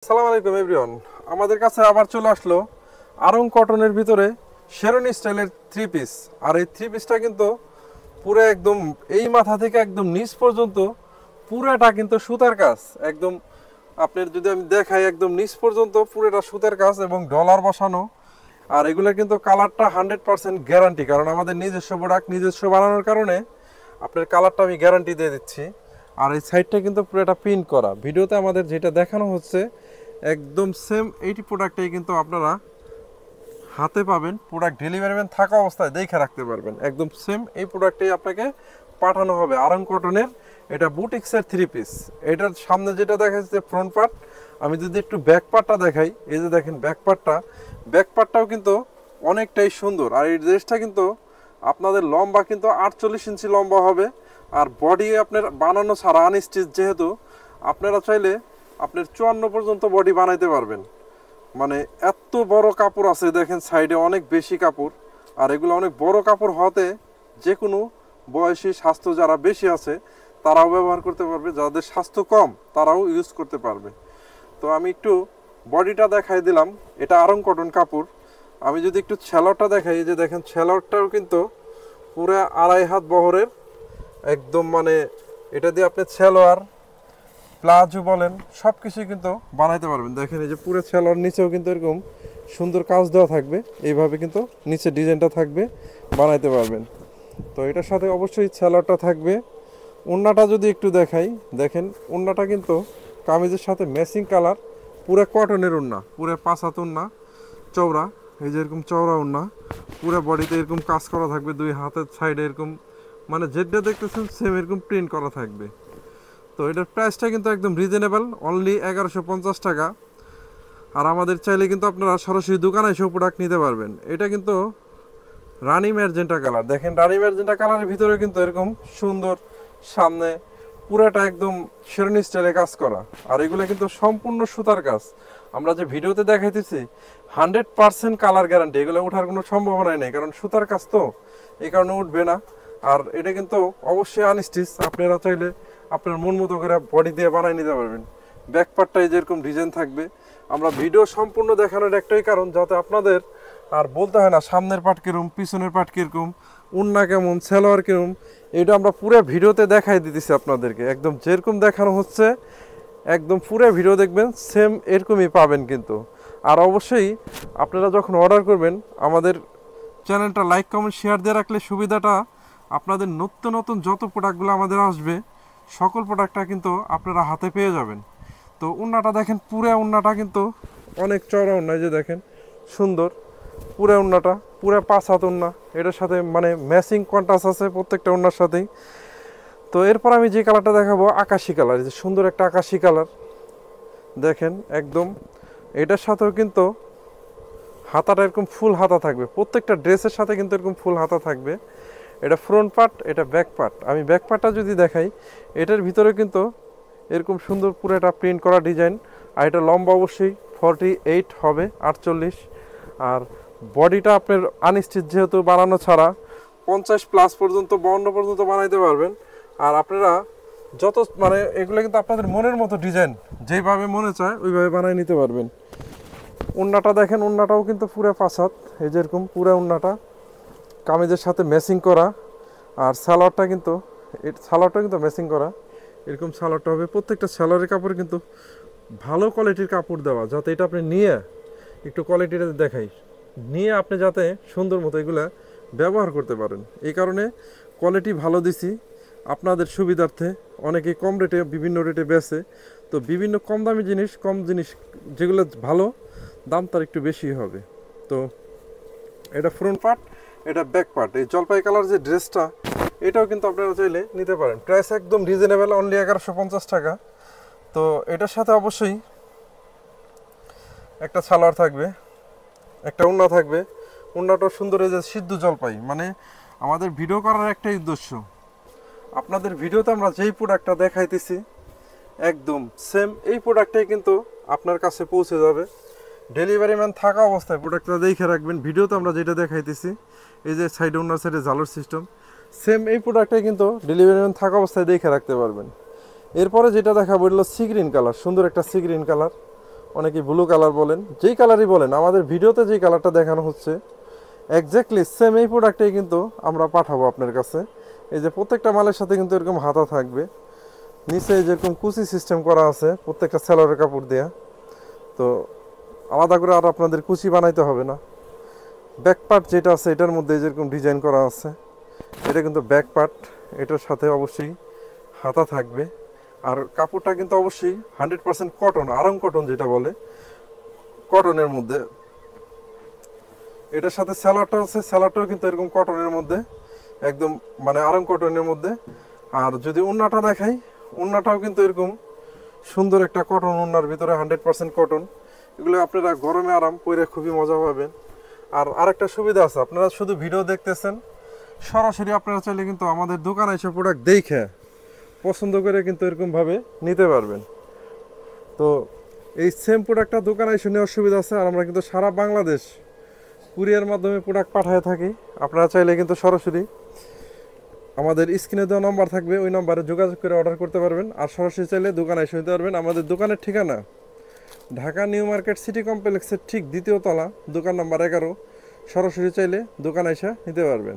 আসসালামু আলাইকুম এভরিওয়ান। আমাদের কাছে আবার চলে আসলো আরং কটনের ভিতরে শেরনি স্টাইলের থ্রি পিস। আর এই থ্রি পিসটা কিন্তু পুরো একদম এই মাথা থেকে একদম নিচ পর্যন্ত পুরোটা কিন্তু সুতার কাজ। একদম আপনার যদি আমি দেখাই একদম নিচ পর্যন্ত পুরোটা সুতার কাজ এবং ডলার বসানো। আর এগুলোর কিন্তু কালারটা 100% গ্যারান্টি, কারণ আমাদের নিজস্ব প্রোডাক্ট নিজস্ব বানানোর কারণে আপনার কালারটা আমি গ্যারান্টি দিয়ে দিচ্ছি। আর এই সাইডটা কিন্তু পুরোটা প্রিন্ট করা। ভিডিওতে আমাদের যেটা দেখানো হচ্ছে একদম সেম এইটি প্রোডাক্টটাই কিন্তু আপনারা হাতে পাবেন। প্রোডাক্ট ডেলিভারি ম্যান থাকা অবস্থায় দেখে রাখতে পারবেন। একদম সেম এই প্রোডাক্টটাই আপনাকে পাঠানো হবে আরং কটনের। এটা বুটিক্সের থ্রি পিস। এটার সামনে যেটা দেখা যাচ্ছে ফ্রন্ট পার্ট, আমি যদি একটু ব্যাক পার্টটা দেখাই, এই যে দেখেন ব্যাক পার্টটাও কিন্তু অনেকটাই সুন্দর। আর এই ড্রেসটা কিন্তু আপনাদের লম্বা কিন্তু 48 ইঞ্চি লম্বা হবে। আর বডি আপনার বানানো ছাড়া আনস্টিচ, যেহেতু আপনারা চাইলে আপনার 54 পর্যন্ত বডি বানাইতে পারবেন। মানে এত বড় কাপড় আছে, দেখেন সাইডে অনেক বেশি কাপড়। আর এগুলো অনেক বড় কাপড় হতে যে কোনো বয়সী স্বাস্থ্য যারা বেশি আছে তারাও ব্যবহার করতে পারবে, যাদের স্বাস্থ্য কম তারাও ইউজ করতে পারবে। তো আমি একটু বডিটা দেখাই দিলাম, এটা আরং কটন কাপড়। আমি যদি একটু ছেলরটা দেখাই, এই যে দেখেন ছেলরটাও কিন্তু পুরো 2.5 হাত বহরের। একদম মানে এটা দিয়ে আপনি ছেলোয়ার প্লাজো বলেন সব কিছুই কিন্তু বানাইতে পারবেন। দেখেন এই যে পুরো ছেলোয়ার নিচেও কিন্তু এরকম সুন্দর কাজ দেওয়া থাকবে, এইভাবে কিন্তু নিচে ডিজাইনটা থাকবে, বানাইতে পারবেন। তো এটার সাথে অবশ্যই ছেলোয়ারটা থাকবে। ওড়নাটা যদি একটু দেখাই, দেখেন ওড়নাটা কিন্তু কামিজের সাথে ম্যাচিং কালার, পুরো কটনের ওড়না, পুরো 5 হাত ওড়না চওড়া। এই যে এরকম চওড়া ওড়না, পুরো বডিতে এরকম কাজ করা থাকবে, 2 হাতের সাইডে এরকম মানে যেটা দেখতেছেন সেম এরকম প্রিন্ট করা থাকবে। তো এটার প্রাইসটা কিন্তু একদম রিজনেবল, অনলি 1150 টাকা। আর আমাদের চাইলে কিন্তু আপনারা সরাসরি দোকানে এসেও প্রোডাক্ট নিতে পারবেন। এটা কিন্তু রানি ম্যাজেন্টা কালার। দেখেন রানি ম্যাজেন্টা কালারের ভিতরে কিন্তু এরকম সুন্দর সামনে পুরাটা একদম শেরনি স্টাইলে কাজ করা। আর এগুলো কিন্তু সম্পূর্ণ সুতার কাজ। আমরা যে ভিডিওতে দেখাইতেছি 100% কালার গ্যারান্টি, এগুলো ওঠার কোনো সম্ভাবনাই নেই, কারণ সুতার কাজ তো এই কারণে উঠবে না। আর এটা কিন্তু অবশ্যই আনস্টিচ, আপনারা চাইলে আপনার মন মতো করে বডি দিয়ে বানিয়ে নিতে পারবেন। ব্যাক পার্টটাই যেরকম ডিজাইন থাকবে। আমরা ভিডিও সম্পূর্ণ দেখানোর একটাই কারণ, যাতে আপনাদের আর বলতে হয় না সামনের পার্ট কীরকম, পিছনের পার্ট কীরকম, ওড়না কেমন, সালোয়ার কীরকম। এটা আমরা পুরো ভিডিওতে দেখাই দিতেছি আপনাদেরকে। একদম যেরকম দেখানো হচ্ছে একদম পুরো ভিডিও দেখবেন, সেম এরকমই পাবেন কিন্তু। আর অবশ্যই আপনারা যখন অর্ডার করবেন আমাদের চ্যানেলটা লাইক কমেন্ট শেয়ার দিয়ে রাখলে সুবিধাটা, আপনাদের নতুন নতুন যত প্রোডাক্টগুলো আমাদের আসবে সকল প্রোডাক্টটা কিন্তু আপনারা হাতে পেয়ে যাবেন। তো ওড়নাটা দেখেন, পুরো ওড়নাটা কিন্তু অনেক চওড়া ওড়না, যে দেখেন সুন্দর পুরো ওড়নাটা, পুরো 5 হাত ওড়না। এটার সাথে মানে ম্যাচিং কন্ট্রাস্ট আছে প্রত্যেকটা ওড়নার সাথেই। তো এরপর আমি যে কালারটা দেখাবো আকাশি কালার, যে সুন্দর একটা আকাশি কালার দেখেন একদম। এটার সাথেও কিন্তু হাতাটা এরকম ফুল হাতা থাকবে, প্রত্যেকটা ড্রেসের সাথে কিন্তু এরকম ফুল হাতা থাকবে। এটা ফ্রন্ট পার্ট, এটা ব্যাক পার্ট। আমি ব্যাক পার্টটা যদি দেখাই, এটার ভিতরে কিন্তু এরকম সুন্দর পুরো একটা প্রিন্ট করা ডিজাইন। আর এটা লম্বা অবশ্যই 48 হবে, 48। আর বডিটা আপনার আনস্টিচ যেহেতু বানানো ছাড়া 50+ পর্যন্ত 52 পর্যন্ত বানাইতে পারবেন। আর আপনারা যত মানে এগুলো কিন্তু আপনাদের মনের মতো ডিজাইন, যেইভাবে মনে চায় ওইভাবে বানিয়ে নিতে পারবেন। ওড়নাটা দেখেন, ওড়নাটাও কিন্তু পুরো 5 হাত, এই যেরকম পুরো ওড়নাটা কামিজের সাথে ম্যাচিং করা। আর সালোয়ারটা কিন্তু ম্যাচিং করা, এরকম সালোয়ারটা হবে। প্রত্যেকটা সালোয়ারের কাপড় কিন্তু ভালো কোয়ালিটির কাপড় দেওয়া, যাতে এটা আপনি নিয়ে একটু কোয়ালিটিটা দেখাই, নিয়ে আপনি যাতে সুন্দর মতো এগুলা ব্যবহার করতে পারেন। এই কারণে কোয়ালিটি ভালো দিছি আপনাদের সুবিধার্থে। অনেকে কম রেটে বিভিন্ন রেটে বেচে, তো বিভিন্ন কম দামি জিনিস, কম জিনিস যেগুলো ভালো দাম তার একটু বেশি হবে। তো এটা ফ্রন্ট পার্ট, এটা ব্যাক পার্ট। এই জলপাই কালার যে ড্রেসটা, এটাও কিন্তু আপনারা চাইলে নিতে পারেন। প্রাইস একদম রিজনেবল, অনলি 1150 টাকা। তো এটার সাথে অবশ্যই একটা সালোয়ার থাকবে, একটা ওড়না থাকবে। ওড়নাটাও সুন্দর, এই যে সিদ্ধ জলপাই। মানে আমাদের ভিডিও করার একটাই উদ্দেশ্য, আপনাদের ভিডিওতে আমরা যেই প্রোডাক্টটা দেখাইতেছি একদম সেম এই প্রোডাক্টটাই কিন্তু আপনার কাছে পৌঁছে যাবে। ডেলিভারি ম্যান থাকা অবস্থায় প্রোডাক্টটা দেখে রাখবেন। ভিডিওতে আমরা যেটা দেখাইতেছি, এই যে সাইডে ওনার সাইডে জালোর সিস্টেম, সেম এই প্রোডাক্টটাই কিন্তু ডেলিভারি ম্যান থাকা অবস্থায় দেখে রাখতে পারবেন। এরপরে যেটা দেখাবো হলো সি গ্রিন কালার, সুন্দর একটা সি গ্রিন কালার। অনেকে ব্লু কালার বলেন, যেই কালারই বলেন, আমাদের ভিডিওতে যেই কালারটা দেখানো হচ্ছে এক্স্যাক্টলি সেম এই প্রোডাক্টটাই কিন্তু আমরা পাঠাবো আপনার কাছে। এই যে প্রত্যেকটা মালের সাথে কিন্তু এরকম হাতা থাকবে, নিচে যেরকম কুচি সিস্টেম করা আছে প্রত্যেকটা সেলরের কাপড় দেয়া, তো আলাদা করে আর আপনাদের কুচি বানাইতে হবে না। ব্যাক পার্ট যেটা আছে এটার মধ্যে যেরকম ডিজাইন করা আছে, এটা কিন্তু ব্যাক পার্ট, এটার সাথে অবশ্যই হাতা থাকবে। আর কাপড়টা কিন্তু অবশ্যই 100% কটন, আরাম কটন যেটা বলে, কটনের মধ্যে। এটার সাথে স্যালাডটা আছে, স্যালাডটাও কিন্তু এরকম কটনের মধ্যে, একদম মানে আরাম কটনের মধ্যে। আর যদি ওড়নাটা দেখাই, ওড়নাটাও কিন্তু এরকম সুন্দর একটা কটন ওড়নার ভিতরে, 100% কটন। এগুলো আপনারা গরমে আরাম পরে খুবই মজা পাবেন। আর আরেকটা সুবিধা আছে, আপনারা শুধু ভিডিও দেখতেছেন, সরাসরি আপনারা চাইলে কিন্তু আমাদের দোকানে এসে প্রোডাক্ট দেখে পছন্দ করে কিন্তু এরকমভাবে নিতে পারবেন। তো এই সেম প্রোডাক্টটা দোকানে এসে নেওয়ার সুবিধা আছে। আর আমরা কিন্তু সারা বাংলাদেশ কুরিয়ার মাধ্যমে প্রোডাক্ট পাঠিয়ে থাকি। আপনারা চাইলে কিন্তু সরাসরি আমাদের স্ক্রিনে দেওয়া নাম্বার থাকবে, ওই নাম্বারে যোগাযোগ করে অর্ডার করতে পারবেন। আর সরাসরি চাইলে দোকানে এসে নিতে পারবেন। আমাদের দোকানের ঠিকানা ঢাকা নিউ মার্কেট সিটি কমপ্লেক্সের ঠিক দ্বিতীয় তলা, দোকান নাম্বার 11। সরাসরি চাইলে দোকানে এসে নিতে পারবেন।